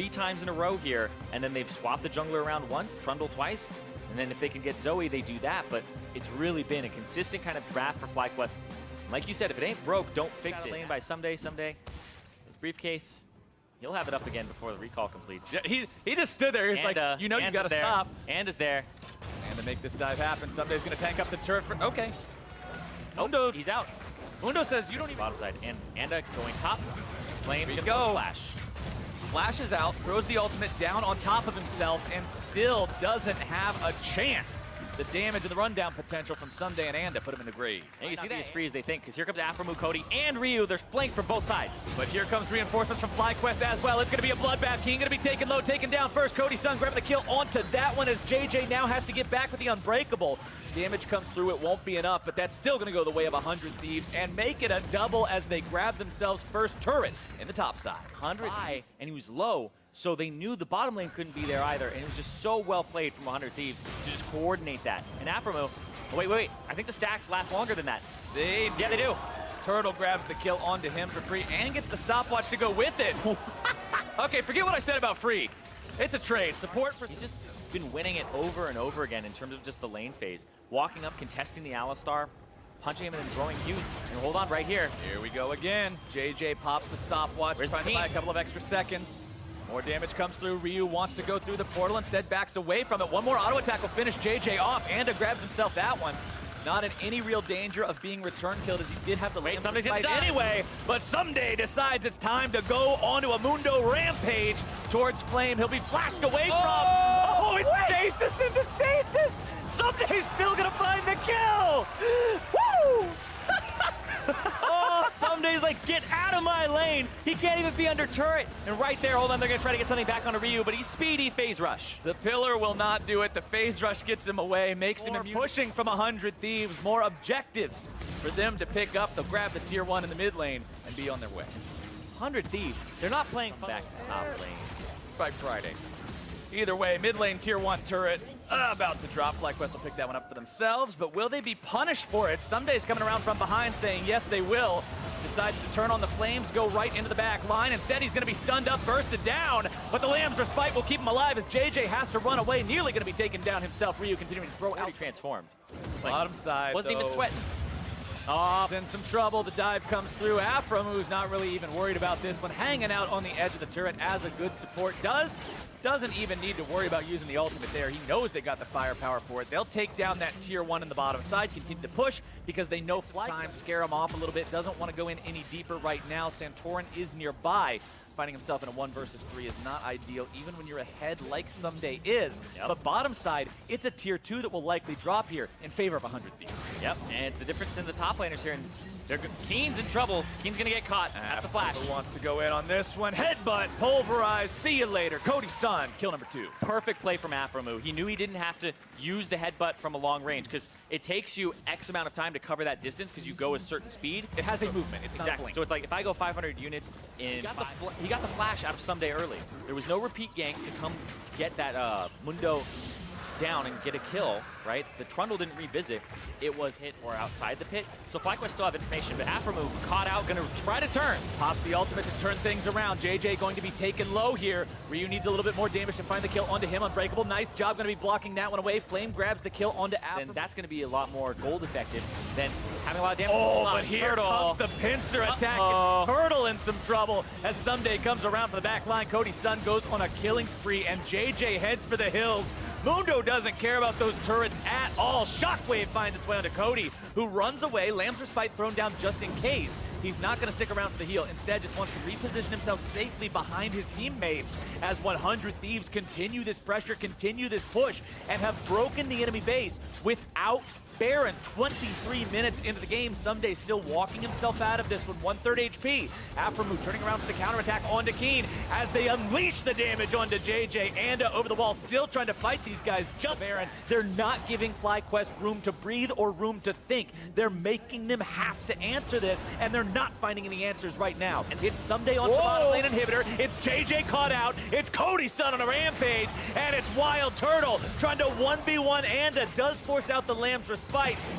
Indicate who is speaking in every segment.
Speaker 1: 3 times in a row here, and then they've swapped the jungler around once, Trundle twice, and then if they can get Zoe, they do that, but it's really been a consistent kind of draft for FlyQuest. Like you said, if it ain't broke, don't fix it. Lane by Ssumday. His briefcase, he'll have it up again before the recall completes.
Speaker 2: Yeah, he just stood there. He's like, you know you gotta stop.
Speaker 1: And is there.
Speaker 2: And to make this dive happen, Ssumday's gonna tank up the turret for, okay.
Speaker 1: Mundo, he's out.
Speaker 2: Mundo says you don't even.
Speaker 1: Bottom side, and Anda going top. Flame,
Speaker 2: Here you go.
Speaker 1: Flash.
Speaker 2: Flashes out, throws the ultimate down on top of himself, and still doesn't have a chance. The damage and the rundown potential from Ssumday and Anda put him in the grave.
Speaker 1: And you see that as free as they think, because here comes aphromoo, Cody, and Ryu. They're flanked from both sides.
Speaker 2: But here comes reinforcements from FlyQuest as well. It's going to be a bloodbath. Keane going to be taken low, taken down first. Cody Sun grabbing the kill onto that one as JayJ now has to get back with the Unbreakable. Damage comes through, it won't be enough, but that's still going to go the way of 100 Thieves and make it a double as they grab themselves first turret in the top side.
Speaker 1: 100 high, and he was low, so they knew the bottom lane couldn't be there either, and it was just so well played from 100 Thieves to just coordinate that. And aphromoo, oh, wait, I think the stacks last longer than that. Yeah, they do.
Speaker 2: Turtle grabs the kill onto him for free and gets the stopwatch to go with it. Okay, forget what I said about free. It's a trade. Support for...
Speaker 1: He's just been winning it over and over again in terms of just the lane phase. Walking up, contesting the Alistar, punching him and then throwing Qs. And hold on right here.
Speaker 2: Here we go again. JayJ pops the stopwatch, trying to buy a couple of extra seconds. More damage comes through. Ryu wants to go through the portal, instead backs away from it. One more auto attack will finish JayJ off. Anda grabs himself that one. Not in any real danger of being return killed as he did have the lane fight anyway. But Ssumday decides it's time to go onto a Mundo rampage towards Flame. He'll be flashed away from. Oh, it's stasis into stasis! Ssumday's still gonna find the kill! Woo!
Speaker 1: Oh, Ssumday's like, get out of my lane! He can't even be under turret! And right there, hold on, they're gonna try to get something back onto Ryu, but he's speedy, phase rush.
Speaker 2: The pillar will not do it. The phase rush gets him away, makes him immune. Pushing from 100 Thieves, more objectives for them to pick up. They'll grab the tier 1 in the mid lane and be on their way.
Speaker 1: 100 Thieves, they're not playing back to top lane.
Speaker 2: By Friday. Either way, mid lane tier 1 turret about to drop. FlyQuest will pick that one up for themselves, but will they be punished for it? Ssumday's coming around from behind saying yes, they will. Decides to turn on the flames, go right into the back line. Instead, he's going to be stunned up, bursted down, but the Lamb's Respite will keep him alive as JayJ has to run away, nearly going to be taken down himself. Ryu continuing to throw out.
Speaker 1: Transformed.
Speaker 2: Bottom side,
Speaker 1: wasn't even sweating.
Speaker 2: Oh, in some trouble. The dive comes through. aphromoo not really even worried about this one, hanging out on the edge of the turret as a good support doesn't even need to worry about using the ultimate there. He knows they got the firepower for it. They'll take down that tier 1 in the bottom side, continue to push because they know time, scare him off a little bit. Doesn't want to go in any deeper right now. Santorin is nearby. Finding himself in a 1 versus 3 is not ideal, even when you're ahead like Ssumday is.
Speaker 1: Yep.
Speaker 2: But bottom side, it's a tier 2 that will likely drop here in favor of 100 Thieves.
Speaker 1: Yep, and it's the difference in the top laners here. And Keane's in trouble. Keane's gonna get caught. That's the flash.
Speaker 2: Wants to go in on this one. Headbutt, pulverize, see you later. Cody Sun, kill number 2.
Speaker 1: Perfect play from aphromoo. He knew he didn't have to use the headbutt from a long range because it takes you X amount of time to cover that distance because you go a certain speed.
Speaker 2: It has a movement. It's not a blink.
Speaker 1: So it's like if I go 500 units in, he got the flash out of Ssumday early. There was no repeat gank to come get that Mundo down and get a kill, right? The Trundle didn't revisit. It was hit or outside the pit. So FlyQuest still have information, but aphromoo caught out, gonna try to turn.
Speaker 2: Pops the ultimate to turn things around. JayJ going to be taken low here. Ryu needs a little bit more damage to find the kill onto him. Unbreakable, nice job, gonna be blocking that one away. Flame grabs the kill onto aphromoo.
Speaker 1: And that's gonna be a lot more gold effective than having a lot of damage.
Speaker 2: Oh, but here comes the pincer attack. Turtle in some trouble as Ssumday comes around for the back line. Cody Sun goes on a killing spree and JayJ heads for the hills. Mundo doesn't care about those turrets at all. Shockwave finds its way onto Cody, who runs away. Lamb's Respite thrown down just in case. He's not going to stick around for the heal. Instead, just wants to reposition himself safely behind his teammates as 100 Thieves continue this pressure, continue this push, and have broken the enemy base without Baron. 23 minutes into the game. Ssumday still walking himself out of this with 1/3 HP. aphromoo turning around for the counterattack onto Keane as they unleash the damage onto JayJ. Anda over the wall, still trying to fight these guys. Jump Baron. They're not giving FlyQuest room to breathe or room to think. They're making them have to answer this, and they're not finding any answers right now. And it's Ssumday on the bottom lane inhibitor. It's JayJ caught out. It's Cody Sun on a rampage, and it's WildTurtle trying to 1v1. Anda does force out the Lamb's Respite.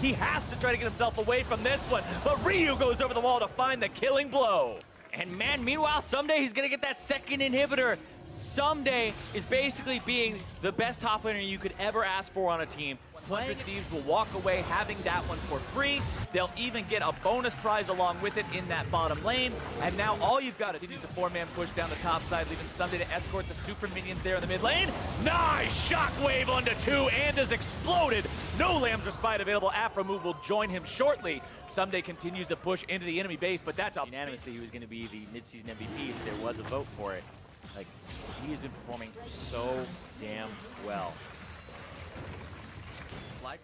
Speaker 2: He has to try to get himself away from this one, but Ryu goes over the wall to find the killing blow.
Speaker 1: And man, meanwhile, Ssumday he's gonna get that second inhibitor. Ssumday is basically being the best top laner you could ever ask for on a team.
Speaker 2: Playing Thieves will walk away having that one for free. They'll even get a bonus prize along with it in that bottom lane. And now all you've got to do is the 4-man push down the top side, leaving Ssumday to escort the super minions there in the mid lane. Nice! Shockwave onto 2 and has exploded. No Lamb's Respite available. aphromoo will join him shortly. Ssumday continues to push into the enemy base, but that's
Speaker 1: Unanimously, he was going to be the midseason MVP if there was a vote for it. Like, he's been performing so damn well.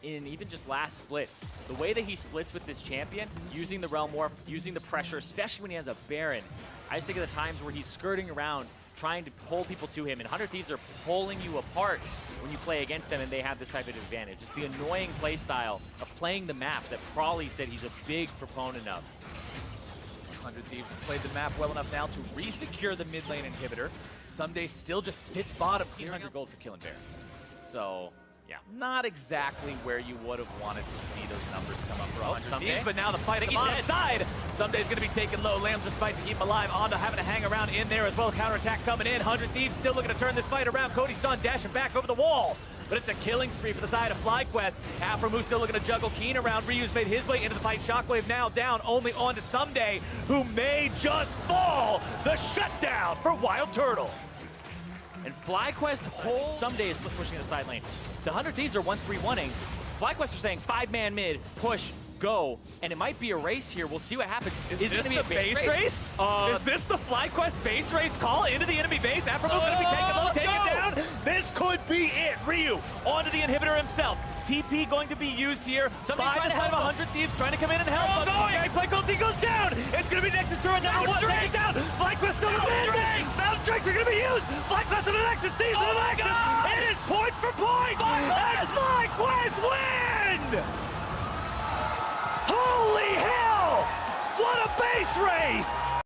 Speaker 1: In even just last split, the way that he splits with this champion, using the Realm Warp, using the pressure, especially when he has a Baron, I just think of the times where he's skirting around, trying to pull people to him, and 100 Thieves are pulling you apart when you play against them and they have this type of advantage. It's the annoying play style of playing the map that Prawley said he's a big proponent of.
Speaker 2: 100 Thieves have played the map well enough now to re-secure the mid lane inhibitor. Ssumday still just sits bottom. 800 gold for killing Baron. So, yeah, not exactly where you would have wanted to see those numbers come up for 100 Thieves, but now the fight at the bottom side. Ssumday's going to be taking low. Lamb's Respite to keep him alive. Onto having to hang around in there as well. Counterattack coming in. 100 Thieves still looking to turn this fight around. Cody Sun dashing back over the wall. But it's a killing spree for the side of FlyQuest. aphromoo still looking to juggle Keane around. Ryu's made his way into the fight. Shockwave now down only onto Ssumday, who may just fall. The shutdown for WildTurtle.
Speaker 1: And FlyQuest holds. Ssumday is pushing the side lane. The 100 Thieves are 1-3-1-ing. FlyQuest are saying 5-man mid, push, go. And it might be a race here. We'll see what happens.
Speaker 2: Is this the base race? Is this the FlyQuest base race call into the enemy base? aphromoo going to be taken low, taken down. This could be it. Ryu onto the inhibitor himself. TP going to be used here. Somebody's trying to help 100 Thieves, trying to come in and help. Gangplank ulti goes down. It's going to be Nexus turret number 1 taken down. FlyQuest still in mid. Sound strikes are going to be used. FlyQuest to the Nexus. Thieves to the Nexus. It is point for point. And FlyQuest win! Holy hell! What a base race!